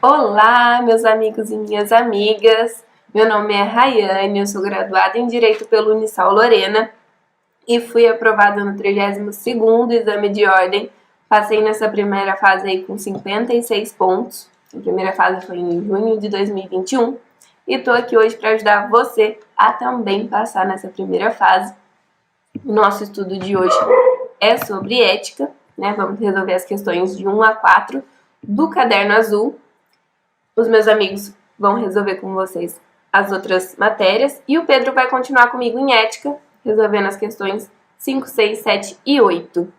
Olá, meus amigos e minhas amigas! Meu nome é Rayane, eu sou graduada em Direito pelo Unisal Lorena e fui aprovada no 32º exame de ordem. Passei nessa primeira fase aí com 56 pontos. A primeira fase foi em junho de 2021 e estou aqui hoje para ajudar você a também passar nessa primeira fase. O nosso estudo de hoje é sobre ética, né? Vamos resolver as questões de 1 a 4 do caderno azul. Os meus amigos vão resolver com vocês as outras matérias e o Pedro vai continuar comigo em ética, resolvendo as questões 5, 6, 7 e 8.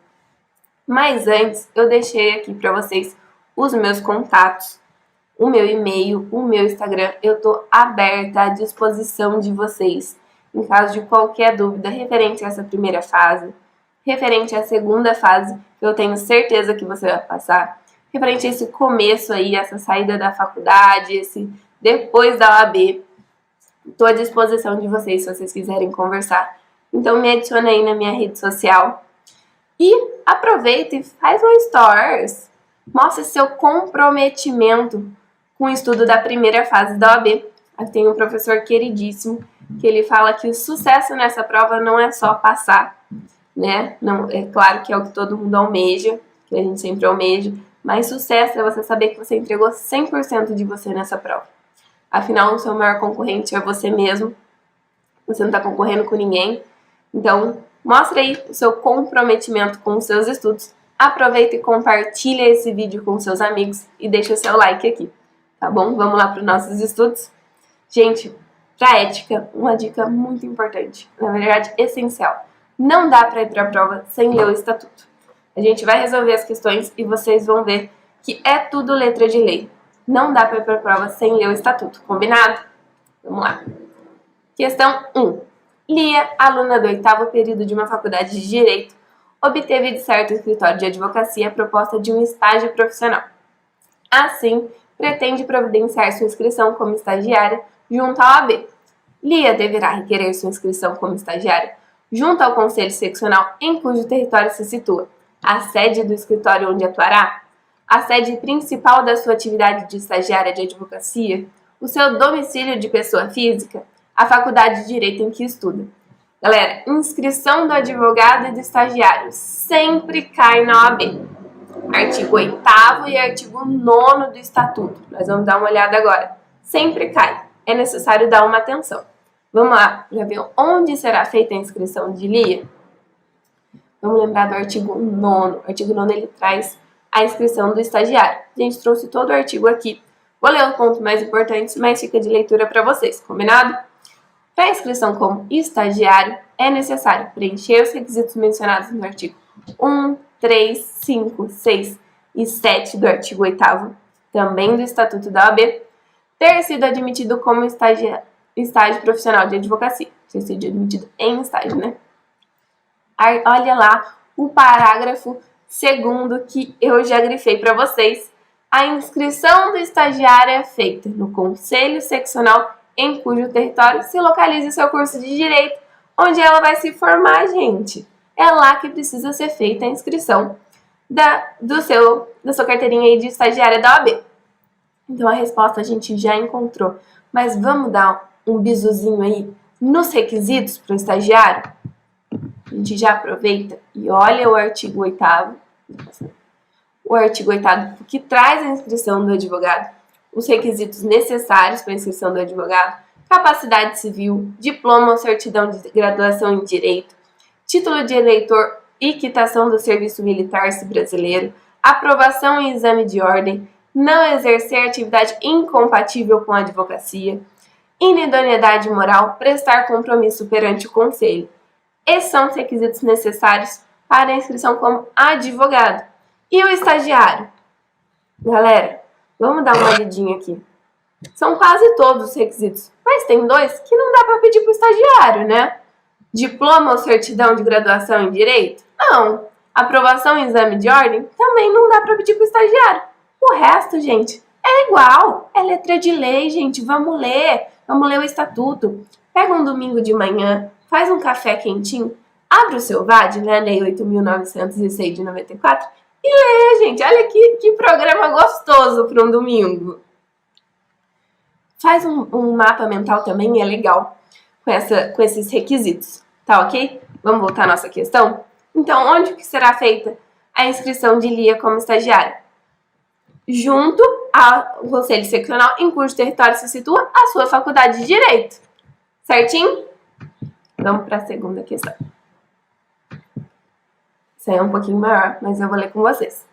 Mas antes, eu deixei aqui para vocês os meus contatos, o meu e-mail, o meu Instagram. Eu estou aberta à disposição de vocês em caso de qualquer dúvida referente a essa primeira fase, referente à segunda fase, que eu tenho certeza que você vai passar, referente a esse começo aí, essa saída da faculdade, esse depois da OAB. Estou à disposição de vocês se vocês quiserem conversar. Então me adicione aí na minha rede social. E aproveita e faz um stories. Mostre seu comprometimento com o estudo da primeira fase da OAB. Aqui tem um professor queridíssimo que ele fala que o sucesso nessa prova não é só passar, né? Não, é claro que é o que todo mundo almeja, que a gente sempre almeja. Mas sucesso é você saber que você entregou 100% de você nessa prova. Afinal, o seu maior concorrente é você mesmo. Você não está concorrendo com ninguém. Então, mostre aí o seu comprometimento com os seus estudos. Aproveita e compartilha esse vídeo com seus amigos e deixa o seu like aqui. Tá bom? Vamos lá para os nossos estudos? Gente, para ética, uma dica muito importante. Na verdade, essencial. Não dá para ir para a prova sem ler o estatuto. A gente vai resolver as questões e vocês vão ver que é tudo letra de lei. Não dá para ir para a prova sem ler o estatuto, combinado? Vamos lá. Questão 1. Lia, aluna do 8º período de uma faculdade de Direito, obteve de certo escritório de advocacia a proposta de um estágio profissional. Assim, pretende providenciar sua inscrição como estagiária junto à OAB. Lia deverá requerer sua inscrição como estagiária junto ao Conselho Seccional em cujo território se situa a sede do escritório onde atuará, a sede principal da sua atividade de estagiária de advocacia, o seu domicílio de pessoa física, a faculdade de Direito em que estuda. Galera, inscrição do advogado e do estagiário sempre cai na OAB. Artigo 8º e artigo 9º do Estatuto. Nós vamos dar uma olhada agora. Sempre cai. É necessário dar uma atenção. Vamos lá, já ver onde será feita a inscrição de Lia? Vamos lembrar do artigo 9º. O artigo 9º ele traz a inscrição do estagiário. A gente trouxe todo o artigo aqui. Vou ler os pontos mais importantes, mas fica de leitura para vocês, combinado? Para a inscrição como estagiário, é necessário preencher os requisitos mencionados no artigo 1, 3, 5, 6 e 7 do artigo 8º, também do Estatuto da OAB, ter sido admitido como estágio profissional de advocacia. Ter sido admitido em estágio, né? Olha lá o parágrafo 2º que eu já grifei para vocês. A inscrição do estagiário é feita no Conselho Seccional em cujo território se localiza o seu curso de Direito, onde ela vai se formar, gente. É lá que precisa ser feita a inscrição da sua carteirinha aí de estagiária da OAB. Então a resposta a gente já encontrou. Mas vamos dar um bizuzinho aí nos requisitos para o estagiário? A gente já aproveita e olha o artigo 8º. O artigo 8º que traz a inscrição do advogado, os requisitos necessários para a inscrição do advogado, capacidade civil, diploma ou certidão de graduação em Direito, título de eleitor e quitação do serviço militar brasileiro, aprovação em exame de ordem, não exercer atividade incompatível com a advocacia, inidoneidade moral, prestar compromisso perante o Conselho. Esses são os requisitos necessários para a inscrição como advogado. E o estagiário? Galera, vamos dar uma olhadinha aqui. São quase todos os requisitos, mas tem dois que não dá para pedir para o estagiário, né? Diploma ou certidão de graduação em Direito? Não. Aprovação em exame de ordem? Também não dá para pedir para o estagiário. O resto, gente, é igual. É letra de lei, gente. Vamos ler o estatuto. Pega um domingo de manhã, faz um café quentinho, Abra o seu VAD, né, Lei 8.906 de 94, e leia, gente. Olha que programa gostoso para um domingo. Faz um mapa mental também, é legal, com esses requisitos, tá ok? Vamos voltar à nossa questão? Então, onde que será feita a inscrição de Lia como estagiária? Junto ao Conselho Seccional em cujo território se situa a sua faculdade de Direito. Certinho? Vamos para a segunda questão. Isso aí é um pouquinho maior, mas eu vou ler com vocês.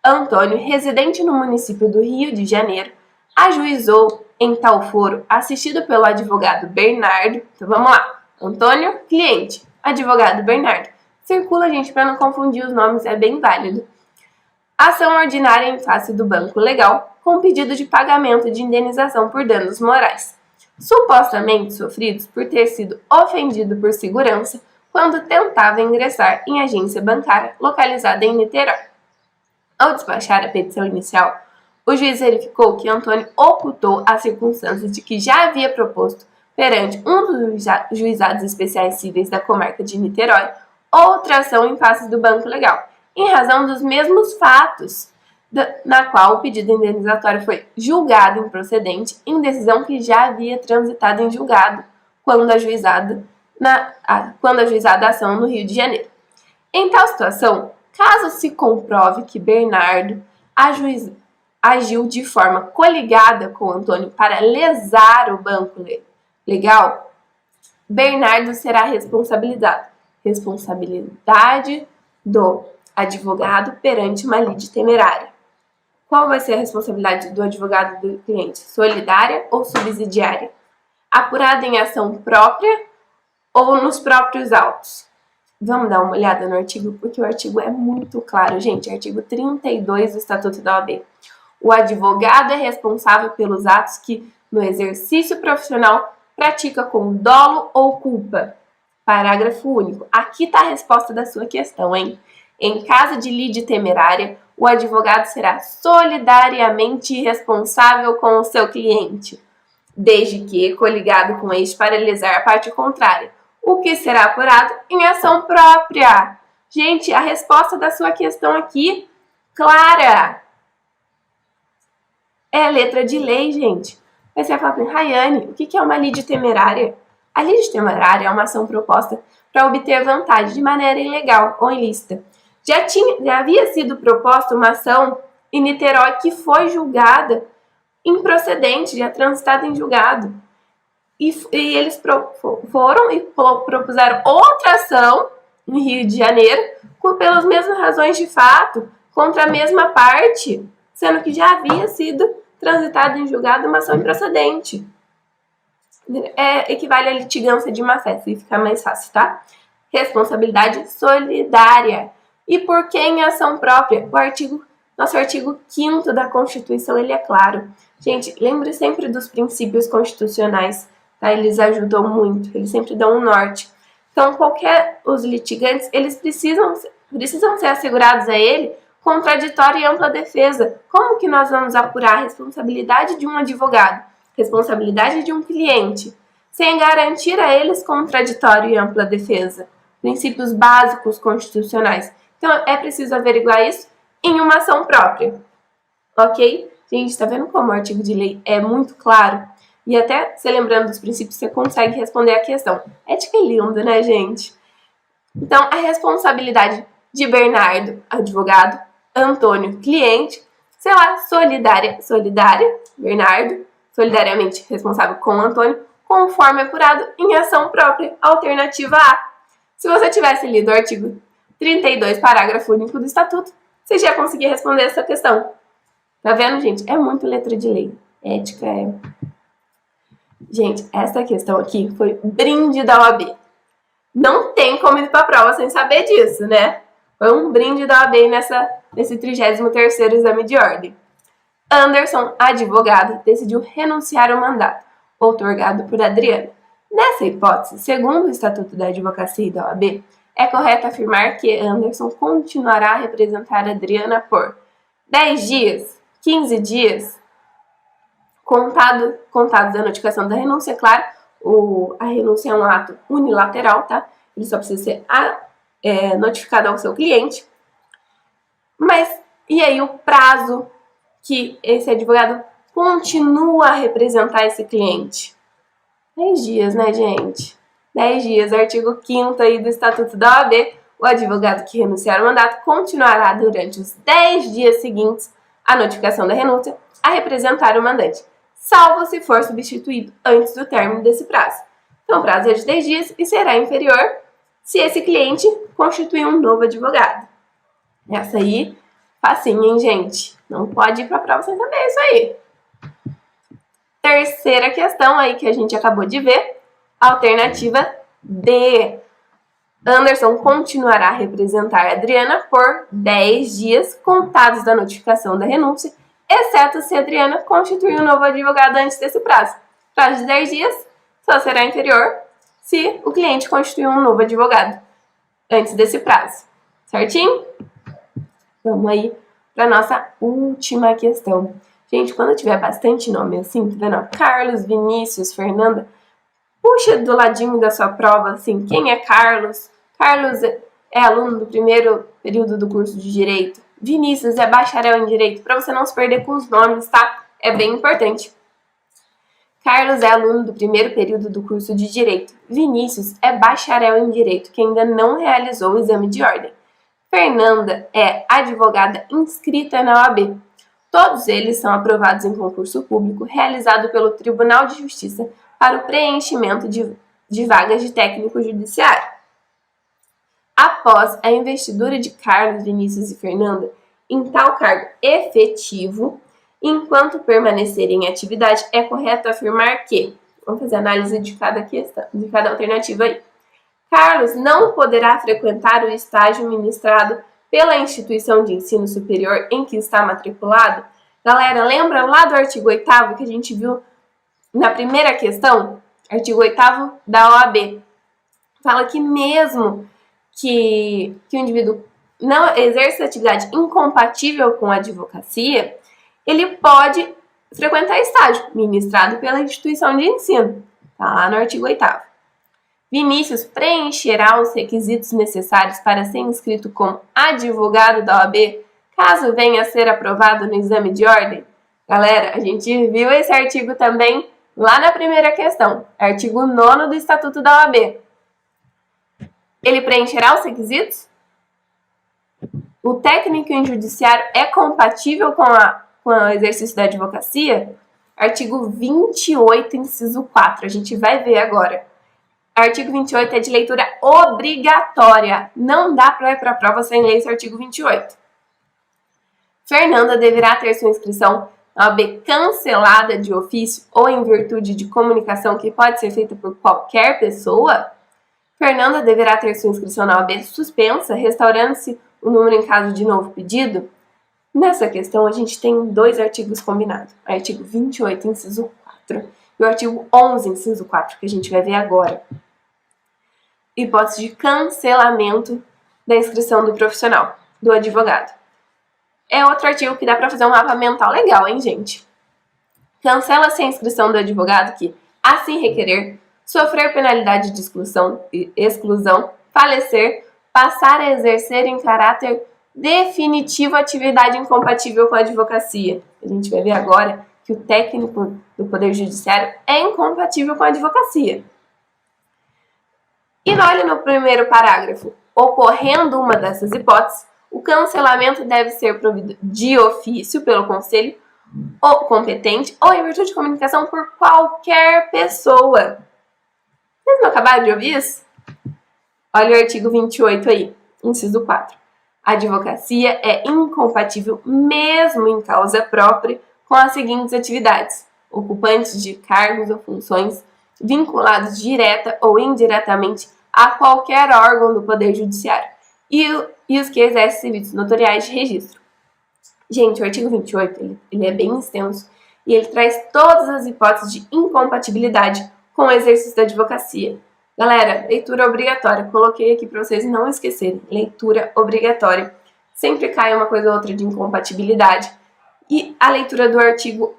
Antônio, residente no município do Rio de Janeiro, ajuizou em tal foro, assistido pelo advogado Bernardo. Então vamos lá. Antônio, cliente. Advogado Bernardo. Circula, gente, para não confundir os nomes, é bem válido. Ação ordinária em face do Banco Legal, com pedido de pagamento de indenização por danos morais, supostamente sofridos por ter sido ofendido por segurança quando tentava ingressar em agência bancária localizada em Niterói. Ao despachar a petição inicial, o juiz verificou que Antônio ocultou as circunstâncias de que já havia proposto perante um dos juizados especiais cíveis da comarca de Niterói outra ação em face do Banco Legal, em razão dos mesmos fatos, na qual o pedido indenizatório foi julgado improcedente em decisão que já havia transitado em julgado quando ajuizada a ação no Rio de Janeiro. Em tal situação, caso se comprove que Bernardo agiu de forma coligada com Antônio para lesar o Banco Legal, Bernardo será responsabilizado. Responsabilidade do advogado perante uma lide temerária. Qual vai ser a responsabilidade do advogado do cliente? Solidária ou subsidiária? Apurada em ação própria ou nos próprios autos? Vamos dar uma olhada no artigo, porque o artigo é muito claro, gente. Artigo 32 do Estatuto da OAB. O advogado é responsável pelos atos que, no exercício profissional, pratica com dolo ou culpa. Parágrafo único. Aqui está a resposta da sua questão, hein? Em caso de lide temerária, o advogado será solidariamente responsável com o seu cliente, desde que coligado com este para lesar a parte contrária, o que será apurado em ação própria. Gente, a resposta da sua questão aqui, clara. É letra de lei, gente. Mas você vai falar para mim, Rayane, o que é uma lide temerária? A lide temerária é uma ação proposta para obter vantagem de maneira ilegal ou ilícita. Já havia sido proposta uma ação em Niterói que foi julgada improcedente, já transitada em julgado. E eles foram e propuseram outra ação no Rio de Janeiro pelas mesmas razões de fato, contra a mesma parte, sendo que já havia sido transitada em julgado uma ação improcedente. Equivale à litigância de má-fé, se ficar mais fácil, tá? Responsabilidade solidária. E por que em ação própria? Nosso artigo 5º da Constituição, ele é claro. Gente, lembre sempre dos princípios constitucionais, tá? Eles ajudam muito, eles sempre dão um norte. Então, os litigantes, eles precisam ser assegurados a ele contraditória e ampla defesa. Como que nós vamos apurar a responsabilidade de um advogado, responsabilidade de um cliente, sem garantir a eles contraditório e ampla defesa? Princípios básicos constitucionais. Então, é preciso averiguar isso em uma ação própria, ok? Gente, tá vendo como o artigo de lei é muito claro? E até, se lembrando dos princípios, você consegue responder a questão. Ética é lindo, né, gente? Então, a responsabilidade de Bernardo, advogado, Antônio, cliente, sei lá, solidária, Bernardo, solidariamente responsável com Antônio, conforme apurado em ação própria, alternativa A. Se você tivesse lido o artigo 32, parágrafo único do Estatuto, você já conseguia responder essa questão. Tá vendo, gente? É muito letra de lei. Ética é... Gente, essa questão aqui foi brinde da OAB. Não tem como ir para a prova sem saber disso, né? Foi um brinde da OAB nesse 33º exame de ordem. Anderson, advogado, decidiu renunciar ao mandato, outorgado por Adriana. Nessa hipótese, segundo o Estatuto da Advocacia e da OAB, é correto afirmar que Anderson continuará a representar Adriana por 10 dias, 15 dias, contados da notificação da renúncia, claro, a renúncia é um ato unilateral, tá? ele só precisa ser notificado ao seu cliente. Mas, e aí o prazo que esse advogado continua a representar esse cliente? 10 dias, né, gente? 10 dias, artigo 5º aí do Estatuto da OAB, o advogado que renunciar ao mandato continuará durante os 10 dias seguintes à notificação da renúncia a representar o mandante, salvo se for substituído antes do término desse prazo. Então, o prazo é de 10 dias e será inferior se esse cliente constituir um novo advogado. Essa aí, facinho, hein, gente? Não pode ir para a prova sem saber isso aí. Terceira questão aí que a gente acabou de ver, alternativa D. Anderson continuará a representar a Adriana por 10 dias contados da notificação da renúncia, exceto se a Adriana constituir um novo advogado antes desse prazo. Prazo de 10 dias só será inferior se o cliente constituir um novo advogado antes desse prazo. Certinho? Vamos aí para nossa última questão. Gente, quando tiver bastante nome assim, tá vendo? Carlos, Vinícius, Fernanda, puxa do ladinho da sua prova, assim, quem é Carlos? Carlos é aluno do primeiro período do curso de Direito. Vinícius é bacharel em Direito, para você não se perder com os nomes, tá? É bem importante. Carlos é aluno do primeiro período do curso de Direito. Vinícius é bacharel em Direito, que ainda não realizou o exame de ordem. Fernanda é advogada inscrita na OAB. Todos eles são aprovados em concurso público realizado pelo Tribunal de Justiça para o preenchimento de vagas de técnico judiciário. Após a investidura de Carlos, Vinícius e Fernanda em tal cargo efetivo, enquanto permanecerem em atividade, é correto afirmar que, vamos fazer análise de cada questão, de cada alternativa aí. Carlos não poderá frequentar o estágio ministrado pela instituição de ensino superior em que está matriculado. Galera, lembra lá do artigo 8º que a gente viu na primeira questão? Artigo 8º da OAB. Fala que mesmo que o indivíduo não exerça atividade incompatível com a advocacia, ele pode frequentar estágio ministrado pela instituição de ensino. Está lá no artigo 8º. Vinícius preencherá os requisitos necessários para ser inscrito como advogado da OAB, caso venha a ser aprovado no exame de ordem? Galera, a gente viu esse artigo também lá na primeira questão, artigo 9º do Estatuto da OAB. Ele preencherá os requisitos? O técnico em judiciário é compatível com o exercício da advocacia? Artigo 28, inciso 4, a gente vai ver agora. Artigo 28 é de leitura obrigatória. Não dá para ir para a prova sem ler esse artigo 28. Fernanda deverá ter sua inscrição na OAB cancelada de ofício ou em virtude de comunicação que pode ser feita por qualquer pessoa? Fernanda deverá ter sua inscrição na OAB suspensa, restaurando-se o número em caso de novo pedido? Nessa questão, a gente tem 2 artigos combinados. O artigo 28, inciso 4, e o artigo 11, inciso 4, que a gente vai ver agora. Hipótese de cancelamento da inscrição do profissional, do advogado. É outro artigo que dá para fazer um mapa mental legal, hein, gente? Cancela-se a inscrição do advogado que, assim requerer, sofrer penalidade de exclusão, falecer, passar a exercer em caráter definitivo atividade incompatível com a advocacia. A gente vai ver agora que o técnico do Poder Judiciário é incompatível com a advocacia. E olha no primeiro parágrafo. Ocorrendo uma dessas hipóteses, o cancelamento deve ser provido de ofício pelo conselho ou competente ou em virtude de comunicação por qualquer pessoa. Vocês não acabaram de ouvir isso? Olha o artigo 28 aí, inciso 4. A advocacia é incompatível mesmo em causa própria com as seguintes atividades: ocupantes de cargos ou funções vinculados direta ou indiretamente a qualquer órgão do Poder Judiciário e os que exercem serviços notoriais de registro. Gente, o artigo 28 ele é bem extenso e ele traz todas as hipóteses de incompatibilidade com o exercício da advocacia. Galera, leitura obrigatória. Coloquei aqui para vocês não esquecerem. Leitura obrigatória. Sempre cai uma coisa ou outra de incompatibilidade. E a leitura do artigo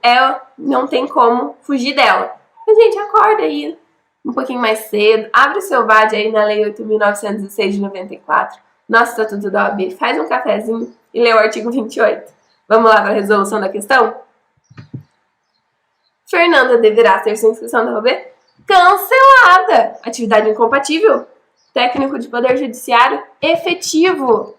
não tem como fugir dela. Mas, gente, acorda aí. um pouquinho mais cedo, abre o seu VAD aí na Lei 8.906 de 94, nosso Estatuto da OAB, faz um cafezinho e lê o artigo 28. Vamos lá para a resolução da questão? Fernanda deverá ter sua inscrição da OAB cancelada. Atividade incompatível. Técnico de Poder Judiciário efetivo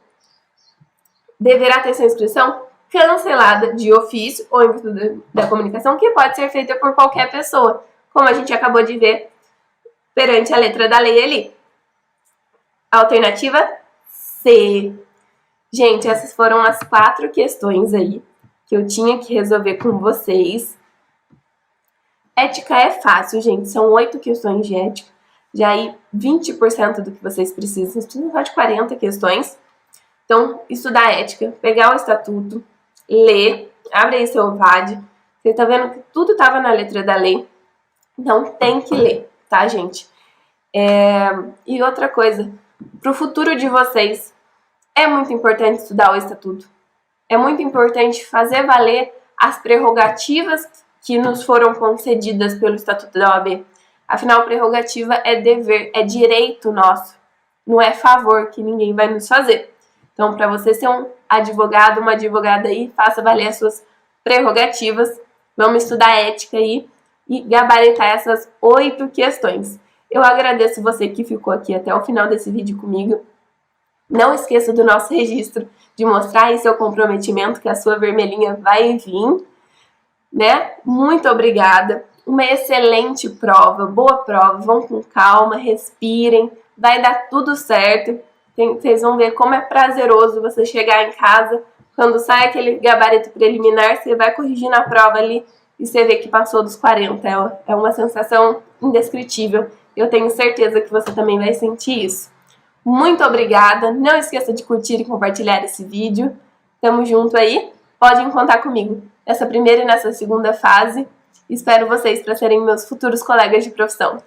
deverá ter sua inscrição cancelada de ofício ou em virtude da comunicação, que pode ser feita por qualquer pessoa, como a gente acabou de ver perante a letra da lei ali. Alternativa C. Gente, essas foram as 4 questões aí que eu tinha que resolver com vocês. Ética é fácil, gente. São 8 questões de ética. Já aí 20% do que vocês precisam. Vocês precisam só de 40 questões. Então, estudar ética, pegar o estatuto, ler, abre aí seu VAD. Você tá vendo que tudo estava na letra da lei. Então, tem que ler, tá, gente? E outra coisa, para o futuro de vocês, é muito importante estudar o estatuto. É muito importante fazer valer as prerrogativas que nos foram concedidas pelo Estatuto da OAB. Afinal, prerrogativa é dever, é direito nosso. Não é favor que ninguém vai nos fazer. Então, para você ser um advogado, uma advogada aí, faça valer as suas prerrogativas. Vamos estudar ética aí e gabaritar essas 8 questões. Eu agradeço você que ficou aqui até o final desse vídeo comigo. Não esqueça do nosso registro, de mostrar aí seu comprometimento, que a sua vermelhinha vai vir, né? Muito obrigada. Uma excelente prova, boa prova. Vão com calma, respirem, vai dar tudo certo. Vocês vão ver como é prazeroso você chegar em casa, quando sai aquele gabarito preliminar, você vai corrigindo a prova ali e você vê que passou dos 40. É uma sensação indescritível. Eu tenho certeza que você também vai sentir isso. Muito obrigada. Não esqueça de curtir e compartilhar esse vídeo. Tamo junto aí. Podem contar comigo nessa primeira e nessa segunda fase. Espero vocês para serem meus futuros colegas de profissão.